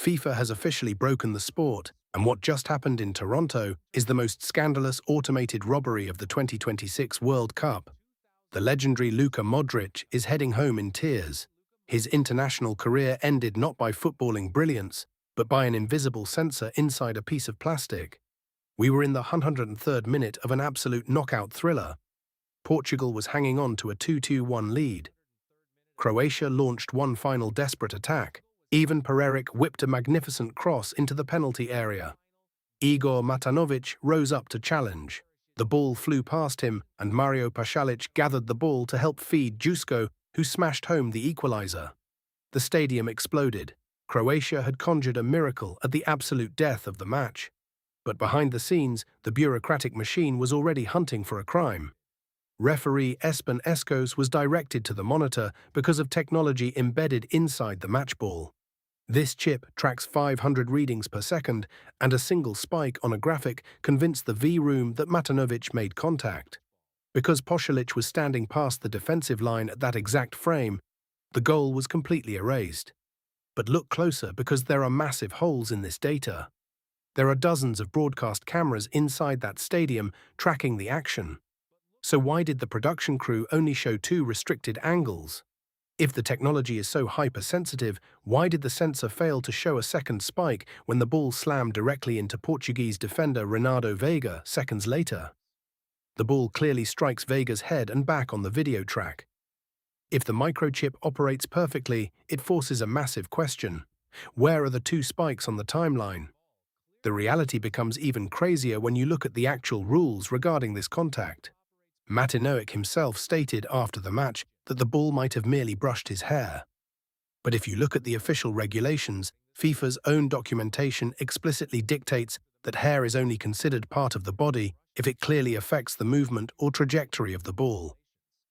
FIFA has officially broken the sport, and what just happened in Toronto is the most scandalous automated robbery of the 2026 World Cup. The legendary Luka Modric is heading home in tears. His international career ended not by footballing brilliance, but by an invisible sensor inside a piece of plastic. We were in the 103rd minute of an absolute knockout thriller. Portugal was hanging on to a 2-2-1 lead. Croatia launched one final desperate attack. Ivan Pereric whipped a magnificent cross into the penalty area. Igor Matanovic rose up to challenge. The ball flew past him, and Mario Pasalic gathered the ball to help feed Jusko, who smashed home the equaliser. The stadium exploded. Croatia had conjured a miracle at the absolute death of the match. But behind the scenes, the bureaucratic machine was already hunting for a crime. Referee Espen Eskos was directed to the monitor because of technology embedded inside the match ball. This chip tracks 500 readings per second, and a single spike on a graphic convinced the V-room that Matanovic made contact. Because Pasalic was standing past the defensive line at that exact frame, the goal was completely erased. But look closer, because there are massive holes in this data. There are dozens of broadcast cameras inside that stadium tracking the action. So why did the production crew only show two restricted angles? If the technology is so hypersensitive, why did the sensor fail to show a second spike when the ball slammed directly into Portuguese defender Renato Veiga seconds later? The ball clearly strikes Veiga's head and back on the video track. If the microchip operates perfectly, it forces a massive question. Where are the two spikes on the timeline? The reality becomes even crazier when you look at the actual rules regarding this contact. Matanovic himself stated after the match that the ball might have merely brushed his hair. But if you look at the official regulations, FIFA's own documentation explicitly dictates that hair is only considered part of the body if it clearly affects the movement or trajectory of the ball.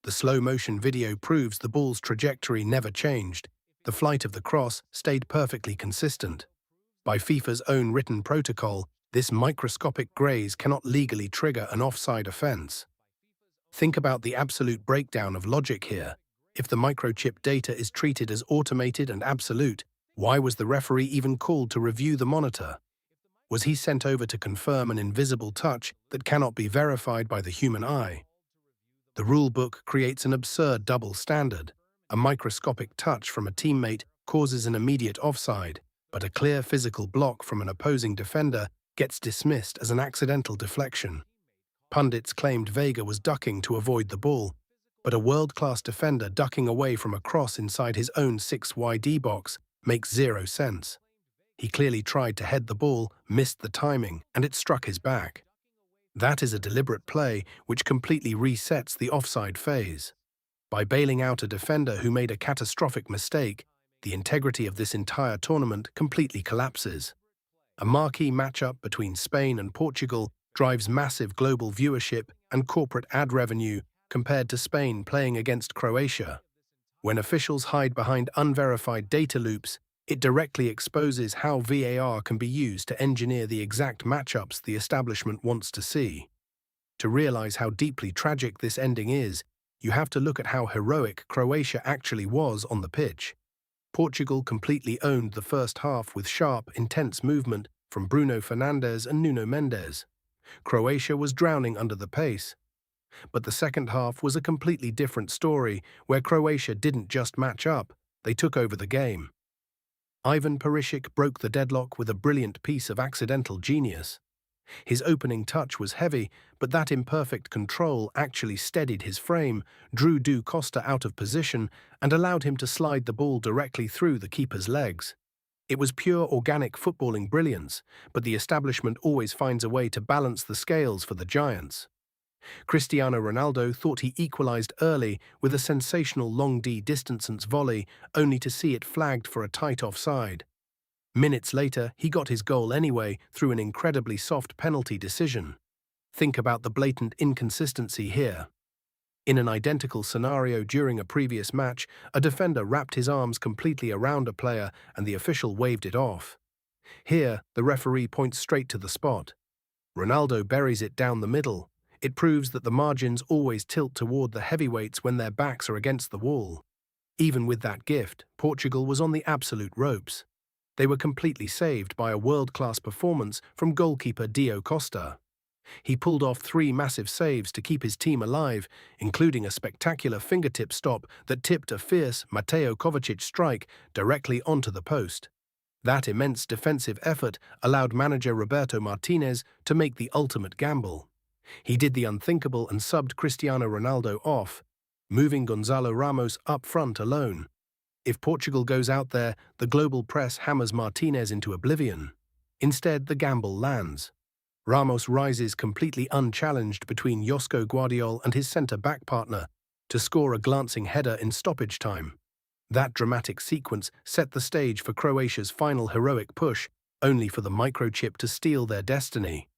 The slow-motion video proves the ball's trajectory never changed. The flight of the cross stayed perfectly consistent. By FIFA's own written protocol, this microscopic graze cannot legally trigger an offside offense. Think about the absolute breakdown of logic here. If the microchip data is treated as automated and absolute, why was the referee even called to review the monitor? Was he sent over to confirm an invisible touch that cannot be verified by the human eye? The rulebook creates an absurd double standard. A microscopic touch from a teammate causes an immediate offside, but a clear physical block from an opposing defender gets dismissed as an accidental deflection. Pundits claimed Veiga was ducking to avoid the ball, but a world-class defender ducking away from a cross inside his own 6-YD box makes zero sense. He clearly tried to head the ball, missed the timing, and it struck his back. That is a deliberate play which completely resets the offside phase. By bailing out a defender who made a catastrophic mistake, the integrity of this entire tournament completely collapses. A marquee matchup between Spain and Portugal drives massive global viewership and corporate ad revenue compared to Spain playing against Croatia. When officials hide behind unverified data loops, it directly exposes how VAR can be used to engineer the exact matchups the establishment wants to see. To realize how deeply tragic this ending is, you have to look at how heroic Croatia actually was on the pitch. Portugal completely owned the first half with sharp, intense movement from Bruno Fernandes and Nuno Mendes. Croatia was drowning under the pace. But the second half was a completely different story, where Croatia didn't just match up, they took over the game. Ivan Perisic broke the deadlock with a brilliant piece of accidental genius. His opening touch was heavy, but that imperfect control actually steadied his frame, drew Du Costa out of position, and allowed him to slide the ball directly through the keeper's legs. It was pure organic footballing brilliance, but the establishment always finds a way to balance the scales for the Giants. Cristiano Ronaldo thought he equalized early with a sensational long distance volley, only to see it flagged for a tight offside. Minutes later, he got his goal anyway through an incredibly soft penalty decision. Think about the blatant inconsistency here. In an identical scenario during a previous match, a defender wrapped his arms completely around a player and the official waved it off. Here, the referee points straight to the spot. Ronaldo buries it down the middle. It proves that the margins always tilt toward the heavyweights when their backs are against the wall. Even with that gift, Portugal was on the absolute ropes. They were completely saved by a world-class performance from goalkeeper Dio Costa. He pulled off 3 massive saves to keep his team alive, including a spectacular fingertip stop that tipped a fierce Mateo Kovacic strike directly onto the post. That immense defensive effort allowed manager Roberto Martinez to make the ultimate gamble. He did the unthinkable and subbed Cristiano Ronaldo off, moving Gonzalo Ramos up front alone. If Portugal goes out there, the global press hammers Martinez into oblivion. Instead, the gamble lands. Ramos rises completely unchallenged between Josko Guardiola and his centre-back partner to score a glancing header in stoppage time. That dramatic sequence set the stage for Croatia's final heroic push, only for the microchip to steal their destiny.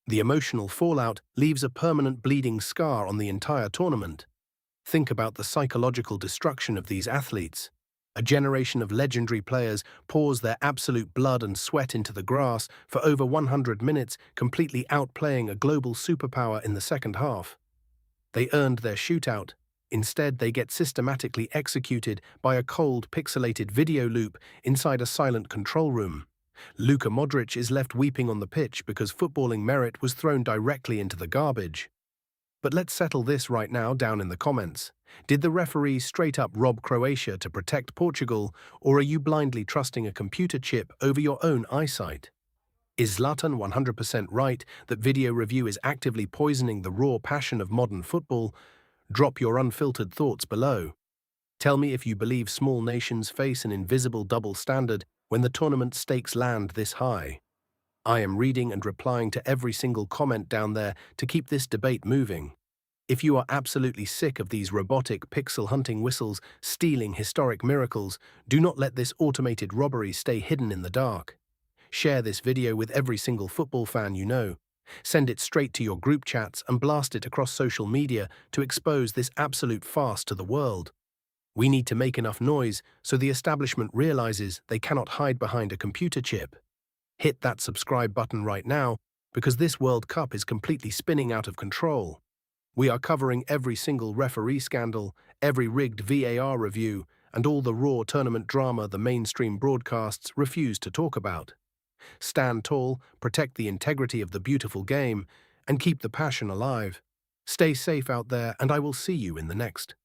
The emotional fallout leaves a permanent bleeding scar on the entire tournament. Think about the psychological destruction of these athletes. A generation of legendary players pours their absolute blood and sweat into the grass for over 100 minutes, completely outplaying a global superpower in the second half. They earned their shootout. Instead, they get systematically executed by a cold, pixelated video loop inside a silent control room. Luka Modric is left weeping on the pitch because footballing merit was thrown directly into the garbage. But let's settle this right now down in the comments. Did the referee straight up rob Croatia to protect Portugal, or are you blindly trusting a computer chip over your own eyesight? Is Zlatan 100% right that video review is actively poisoning the raw passion of modern football? Drop your unfiltered thoughts below. Tell me if you believe small nations face an invisible double standard when the tournament stakes land this high. I am reading and replying to every single comment down there to keep this debate moving. If you are absolutely sick of these robotic pixel-hunting whistles stealing historic miracles, do not let this automated robbery stay hidden in the dark. Share this video with every single football fan you know. Send it straight to your group chats and blast it across social media to expose this absolute farce to the world. We need to make enough noise so the establishment realizes they cannot hide behind a computer chip. Hit that subscribe button right now, because this World Cup is completely spinning out of control. We are covering every single referee scandal, every rigged VAR review, and all the raw tournament drama the mainstream broadcasts refuse to talk about. Stand tall, protect the integrity of the beautiful game, and keep the passion alive. Stay safe out there, and I will see you in the next.